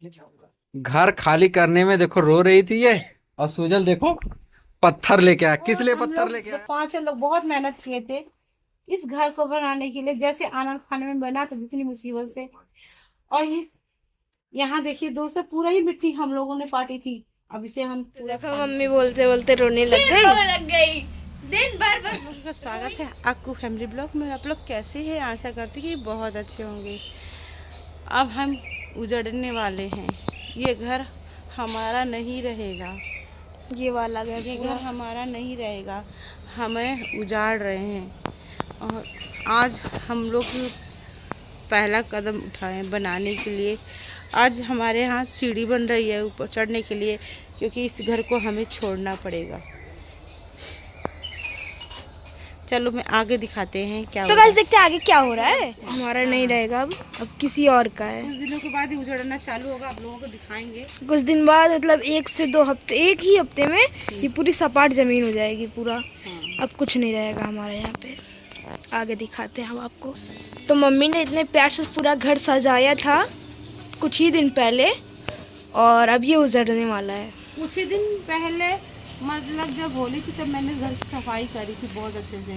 घर खाली करने में देखो रो रही थी ये। और सुजल देखो पत्थर लेके आया। किस लिए पत्थर लेके आया? पांच लोग बहुत मेहनत किए थे इस घर को बनाने के लिए, जैसे आनंद खाने में बना था जितनी मुसीबत से। और ये यहाँ देखिए दोस्तों, पूरा ही मिट्टी हम लोगों ने पाटी थी। अब इसे हम पूरा देखो मम्मी बोलते बोलते रोने लग गई। दिन भर बस। आपका स्वागत है अक्कू फैमिली ब्लॉग में। आप लोग कैसे हैं? आशा करती कि बहुत अच्छे होंगे। अब हम उजड़ने वाले हैं। ये घर हमारा नहीं रहेगा। ये वाला घर ये घर हमारा नहीं रहेगा, हमें उजाड़ रहे हैं। और आज हम लोग पहला कदम उठाए बनाने के लिए। आज हमारे यहाँ सीढ़ी बन रही है ऊपर चढ़ने के लिए, क्योंकि इस घर को हमें छोड़ना पड़ेगा। चलो मैं आगे दिखाते हैं क्या तो गाइस देखते हैं आगे क्या हो रहा है। हमारा नहीं रहेगा, अब किसी और का है। कुछ दिनों के बाद ही उजड़ना चालू होगा, आप लोगों को दिखाएंगे। कुछ दिन बाद मतलब 1 से 2 हफ्ते, एक ही हफ्ते में ये पूरी सपाट जमीन हो जाएगी पूरा। अब कुछ नहीं रहेगा हमारे यहाँ पे। आगे दिखाते हैं हम आपको। तो मम्मी ने इतने प्यार से पूरा घर सजाया था कुछ ही दिन पहले, और अब ये उजड़ने वाला है। कुछ ही दिन पहले मतलब जब होली थी तब मैंने घर की सफाई करी थी बहुत अच्छे से।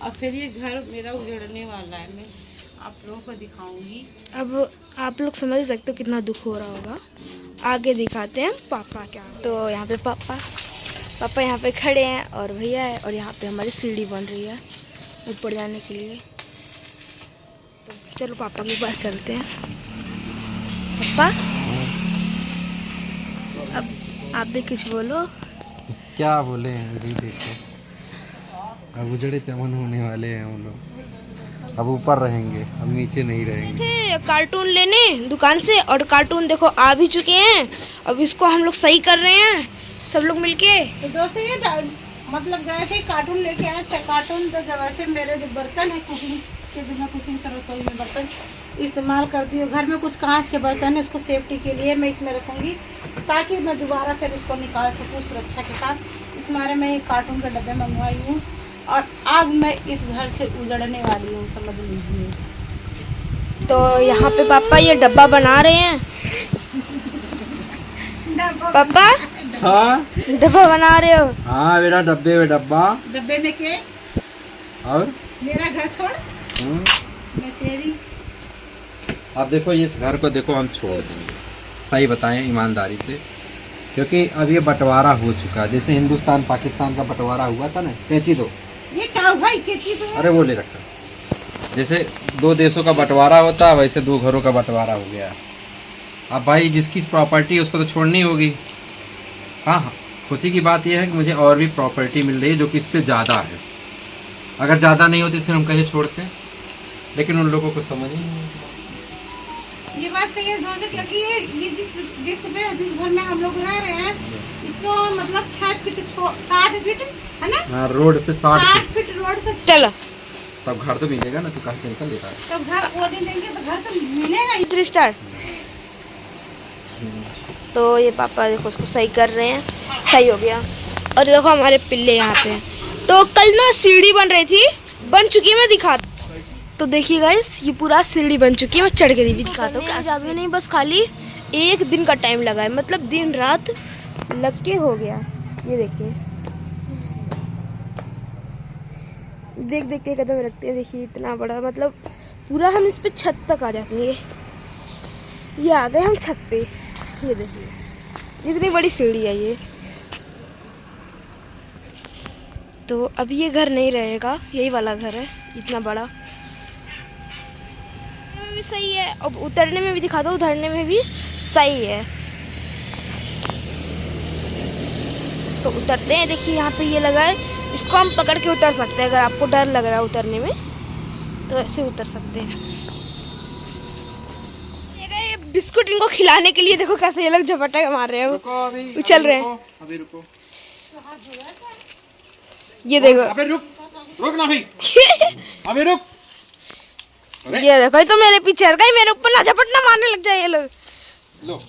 और फिर ये घर मेरा उजड़ने वाला है। मैं आप लोगों को दिखाऊंगी। अब आप लोग समझ सकते हो कितना दुख हो रहा होगा। आगे दिखाते हैं पापा क्या। तो यहाँ पे पापा यहाँ पे खड़े हैं और भैया है, और यहाँ पे हमारी सीढ़ी बन रही है ऊपर जाने के लिए। तो चलो पापा के पास चलते हैं। पापा अब आप भी कुछ बोलो। क्या बोले हैं? अभी देखो अब उजड़े चमन होने वाले हैं हम लोग। अब ऊपर रहेंगे, अब नीचे नहीं रहेंगे। थे कार्टून लेने दुकान से, और कार्टून देखो आ भी चुके हैं। अब इसको हम लोग सही कर रहे हैं सब लोग मिलके। तो दोस्तों ये मतलब गए थे कार्टून लेके आए 6 कार्टून। तो जब ऐसे मेरे जो बर्तन है कुकिंग के जो मैं कुकिंग कर रसोई में बर्तन इस्तेमाल करती हूँ, घर में कुछ कांच के बर्तन है, उसको सेफ्टी के लिए मैं इसमें रखूँगी ताकि मैं दोबारा फिर इसको निकाल सकूँ सुरक्षा के साथ। इस मारे मैं एक कार्टून के डब्बे मंगवाई हूँ और अब मैं इस घर से उजड़ने वाली हूँ, समझ लीजिए। तो यहाँ पे पापा ये डब्बा बना रहे हैं। पापा हाँ डब्बा बना रहे हो? हाँ मेरा डब्बे में डब्बा। डब्बे में के और मेरा घर छोड़ मैं तेरी। अब देखो इस घर को देखो हम छोड़ देंगे, सही बताएं ईमानदारी से, क्योंकि अब ये बंटवारा हो चुका है। जैसे हिंदुस्तान पाकिस्तान का बंटवारा हुआ था ना। कैची दो ये क्या भाई कैची दो? अरे वो ले रखा। जैसे 2 देशों का बंटवारा होता है वैसे 2 घरों का बंटवारा हो गया। अब भाई जिसकी प्रॉपर्टी है उसको तो छोड़नी होगी। हाँ हाँ, खुशी की बात यह है कि मुझे और भी प्रॉपर्टी मिल रही है जो कि इससे ज़्यादा है। अगर ज़्यादा नहीं होती फिर हम कैसे छोड़ते हैं, लेकिन उन लोगों को समझ ही नहीं आता। ये बात सही है दोस्तों, क्योंकि ये जिस घर में हम लोग रह रहे हैं इसको मतलब 6 फीट 60 फीट है ना। हाँ रोड से 60 फीट रोड से चलो तब घर तो मिलेगा ना। तू कहाँ टेंशन लेता है? तो घर वो दिन देंगे तो घर तो मिलेगा ही। 3 स्टार। तो ये पापा देखो उसको सही कर रहे हैं, सही हो गया। और देखो हमारे पिल्ले यहाँ पे। तो कल ना सीढ़ी बन रही थी, बन चुकी है, मैं दिखाता। तो देखिए गाइस ये पूरा सीढ़ी बन चुकी है, मैं चढ़ के भी दिखाता हूँ। ज़्यादा नहीं, बस खाली 1 दिन का टाइम लगा है, मतलब दिन रात लग के हो गया। ये देखिए देख देख के कदम रखते हैं। देखिए इतना बड़ा, मतलब पूरा हम इस पे छत तक आ जाएंगे। ये आ गए हम छत पे। ये देखिए इतनी बड़ी सीढ़ी है ये। तो अब ये घर नहीं रहेगा, यही वाला घर है इतना बड़ा। भी सही है, अब उतरने में भी दिखाता हूँ, उतरने में भी सही है। तो उतरते हैं। देखिए यहाँ पे ये लगा है, इसको हम पकड़ के उतर सकते हैं। अगर आपको डर लग रहा है उतरने में तो ऐसे उतर सकते हैं। ये बिस्कुट इनको खिलाने के लिए देखो कैसे ये लोग झपटा मार रहे हैं, उछल रहे हैं। अभी रुको। ये देखो अबे रुक ना भाई। अबे रुक। ये देखो, ये तो मेरे पीछे है, मेरे ऊपर ना झपटना मारने लग जाए ये लोग। लो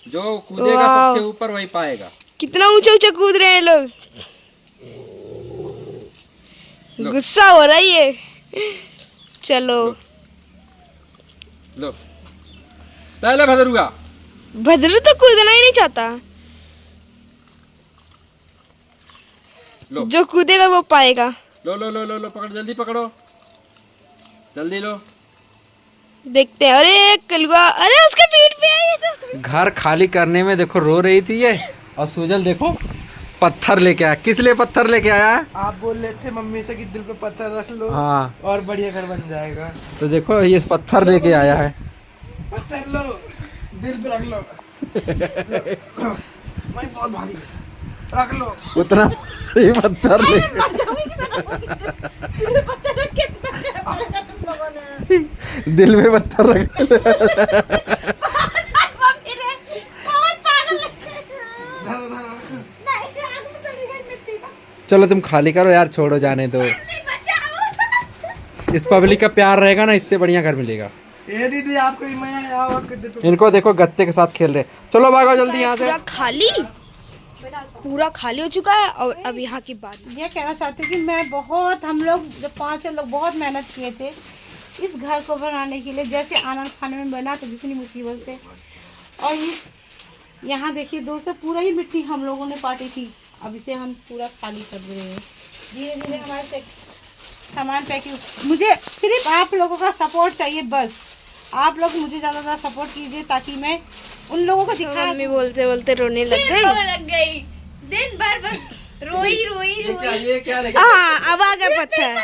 जो कूदेगा सबसे ऊपर वही पाएगा। कितना ऊंचा ऊंचा कूद रहे हैं लोग। गुस्सा हो रहा है ये। चलो लो पहले भदरुआ। भद्रू तो कूदना ही नहीं चाहता। लो जो कूदेगा वो पाएगा। लो लो लो लो लो, पकड़, जल्दी पकड़ो, जल्दी लो। देखते हैं। अरे कलुआ, अरे उसके पीठ पे है ये तो। घर खाली करने में देखो रो रही थी ये, और सुजल देखो पत्थर लेके आया। किस लिए पत्थर लेके आया है? आप बोल रहे थे मम्मी से कि दिल पे पत्थर रख लो, हाँ, और बढ़िया घर बन जाएगा। तो देखो ये पत्थर लेके आया है। पत्थर लो, दिल पे रख लो। मैं बहुत भारी रख लो। उतना ये पत्थर लेके दिल में पत्थर रख। चलो तुम खाली करो यार, छोड़ो जाने दो। इस पब्लिक का प्यार रहेगा ना, इससे बढ़िया घर मिलेगा। ये दीदी आपको मैं इनको देखो गत्ते के साथ खेल रहे। चलो भागो जल्दी यहाँ से। पूरा खाली हो चुका है। और अब यहाँ की बात, ये कहना चाहती हूँ कि मैं बहुत, हम लोग जब 5 लोग बहुत मेहनत किए थे इस घर को बनाने के लिए। जैसे आनंद खाने में बना था जितनी मुसीबत से, और ये यहाँ देखिए दोस्तों, पूरा ही मिट्टी हम लोगों ने पाटी थी। अब इसे हम पूरा खाली कर रहे हैं। धीरे धीरे हमारे से सामान पैकिंग। मुझे सिर्फ आप लोगों का सपोर्ट चाहिए, बस आप लोग मुझे ज़्यादा ज़्यादा सपोर्ट कीजिए ताकि मैं उन लोगों को दिखा। मम्मी बोलते बोलते रोने लग गई। दिन भर बस रोई रोई रोई। ये क्या लेके? हाँ, अब आ गया पत्थर।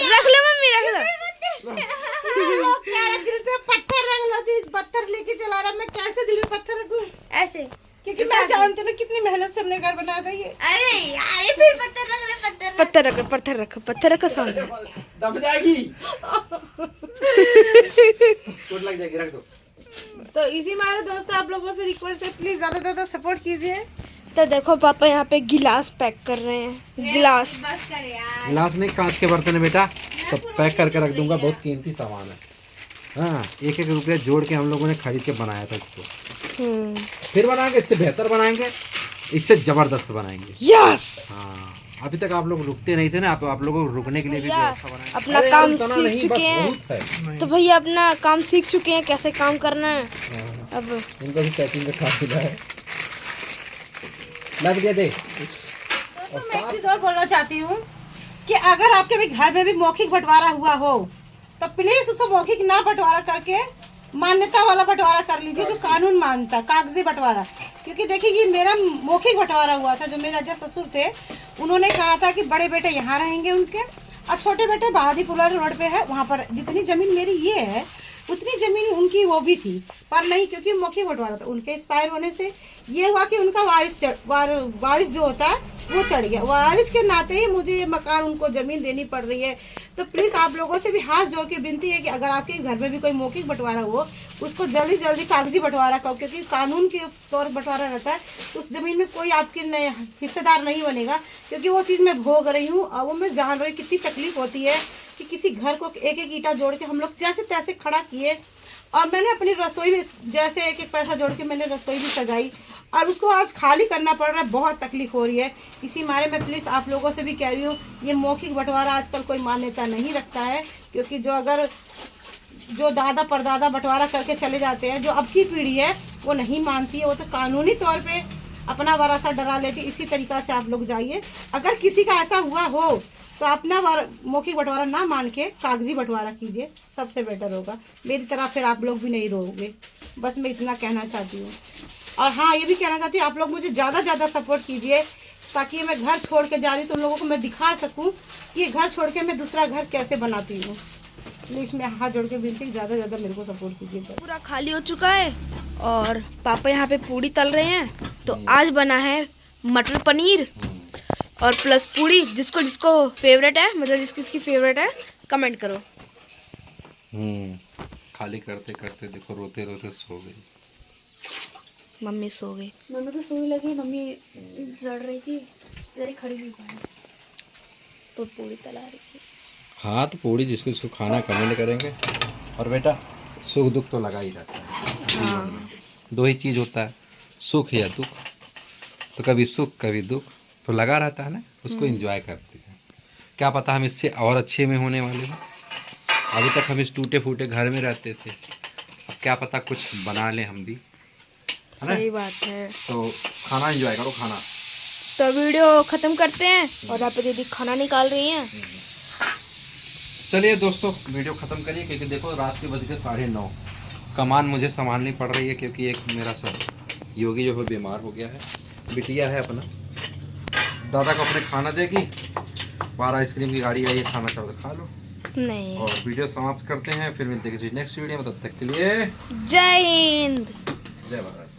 रख लो मम्मी, रख लो। लोग कह रहे दिल पे पत्थर रख लो, पत्थर लेके चला रहा। मैं कैसे दिल पे पत्थर रखूं? ऐसे क्योंकि मैं जानती हूँ कितनी मेहनत से हमने घर बनाया था ये। अरे यार फिर पत्थर रख रहे, पत्थर रखो, पत्थर रखो, पत्थर रखो सामने। दब जाएगी। चोट लग जाएगी, रख दो। तो इसी मारे दोस्तों आप लोगों से रिक्वेस्ट है, प्लीज ज्यादा से ज्यादा सपोर्ट कीजिए। तो देखो पापा यहाँ पे गिलास पैक कर रहे हैं। गिलास, बस कर यार। गिलास नहीं, कांच के बर्तन है बेटा, तो पैक करके रख दूंगा। बहुत कीमती सामान है। हाँ, 1-1 रुपया जोड़ के हम लोगों ने खरीद के बनाया था इसको। फिर बनाएंगे, इससे बेहतर बनाएंगे, इससे जबरदस्त बनाएंगे। यस। हाँ, अभी तक आप लोग रुकते नहीं थे ना, आप लोगों को रुकने के लिए भी व्यवस्था बनाएंगे। अपना अरे काम उतना सीख नहीं, चुके बस हैं। बहुत है। तो भैया अपना काम सीख चुके हैं कैसे काम करना है। हाँ, अब इनको भी पैकिंग का काम मिला है। लग गया दे। तो मैं एक चीज और बोलना चाहती हूँ कि अगर आपके भी घर में भी मौखिक बंटवारा हुआ हो तो प्लीज उसको मौखिक ना बंटवारा करके मान्यता वाला बंटवारा कर लीजिए, जो कानून मानता, कागजी बंटवारा। क्योंकि देखिए ये मेरा मौखिक बंटवारा हुआ था। जो मेरे अजय ससुर थे उन्होंने कहा था कि बड़े बेटे यहाँ रहेंगे उनके, और छोटे बेटे बहादुरपुरा रोड पे है, वहाँ पर जितनी जमीन मेरी ये है उतनी जमीन उनकी वो भी थी, पर नहीं, क्योंकि मौखिक बंटवारा था। उनके एक्सपायर होने से ये हुआ कि उनका वारिस जो होता है वो चढ़ गया। वारिस के नाते ही मुझे ये मकान, उनको जमीन देनी पड़ रही है। तो प्लीज़ आप लोगों से भी हाथ जोड़ के विनती है कि अगर आपके घर में भी कोई मौखिक बंटवारा हो उसको जल्दी जल्दी कागजी बंटवारा करो, क्योंकि कानून के तौर पर बंटवारा रहता है। उस ज़मीन में कोई आपके हिस्सेदार नहीं बनेगा, क्योंकि वो चीज़ मैं भोग रही हूँ और वो मैं जान रही हूँ कितनी तकलीफ होती है कि किसी घर को 1-1 ईंटा जोड़ के हम लोग जैसे तैसे खड़ा किए। और मैंने अपनी रसोई में जैसे 1-1 पैसा जोड़ के मैंने रसोई भी सजाई, और उसको आज खाली करना पड़ रहा है। बहुत तकलीफ हो रही है। इसी मारे मैं प्लीज़ आप लोगों से भी कह रही हूँ, ये मौखिक बंटवारा आजकल कोई मान्यता नहीं रखता है, क्योंकि जो दादा परदादा बंटवारा करके चले जाते हैं, जो अब की पीढ़ी है वो नहीं मानती है, वो तो कानूनी तौर पे अपना वारसा डरा लेती। इसी तरीक़ा से आप लोग जाइए। अगर किसी का ऐसा हुआ हो तो अपना मौखिक बंटवारा ना मान के कागजी बंटवारा कीजिए, सबसे बेटर होगा। मेरी तरह फिर आप लोग भी नहीं रोगे। बस मैं इतना कहना चाहती हूँ। और हाँ, ये भी कहना चाहती हूँ आप लोग मुझे ज़्यादा ज़्यादा सपोर्ट कीजिए, ताकि मैं घर छोड़ के जा रही हूँ तो उन लोगों को मैं दिखा सकूँ कि ये घर छोड़ के मैं दूसरा घर कैसे बनाती हूँ। प्लीज़ मैं हाथ जोड़ के विनती, ज़्यादा ज़्यादा मेरे को सपोर्ट कीजिए बस। पूरा खाली हो चुका है और पापा यहाँ पे पूड़ी तल रहे हैं। तो आज बना है मटर पनीर और प्लस पूड़ी। जिसको जिसको फेवरेट है, मतलब जिसकी फेवरेट है, कमेंट करो। खाली करते करते देखो रोते रोते सो गई। मम्मी सो गई। मम्मी को सुई लगी, मम्मी जड़ रही थी, इधर खड़ी हुई तो पूड़ी तला रही थी। हाँ, तो पूड़ी जिसको जिसको खाना कमेंट करेंगे। और बेटा सुख दुख तो लगा ही रहता है। हाँ, 2 ही चीज़ होता है, सुख या दुख। तो कभी सुख कभी दुख तो लगा रहता है ना, उसको एंजॉय करते हैं। क्या पता हम इससे और अच्छे में होने वाले हैं। अभी तक हम इस टूटे फूटे घर में रहते थे, अब क्या पता कुछ बना लें हम भी, है ना? सही बात है। तो खाना एंजॉय करो, खाना। तो वीडियो ख़त्म करते हैं और यहाँ पे दीदी खाना निकाल रही हैं। चलिए दोस्तों, वीडियो ख़त्म करिए क्योंकि देखो रात के बज के 9:30। कमान मुझे संभालनी पड़ रही है क्योंकि एक मेरा सब योगी जो है बीमार हो गया है। बिटिया है अपना, दादा को अपने खाना देगी। बाहर आइसक्रीम की गाड़ी आई है, खाना चाहो तो खा लो। नहीं, और वीडियो समाप्त करते हैं, फिर मिलते हैं किसी नेक्स्ट वीडियो में। तब तक के लिए जय हिंद। जय भारत।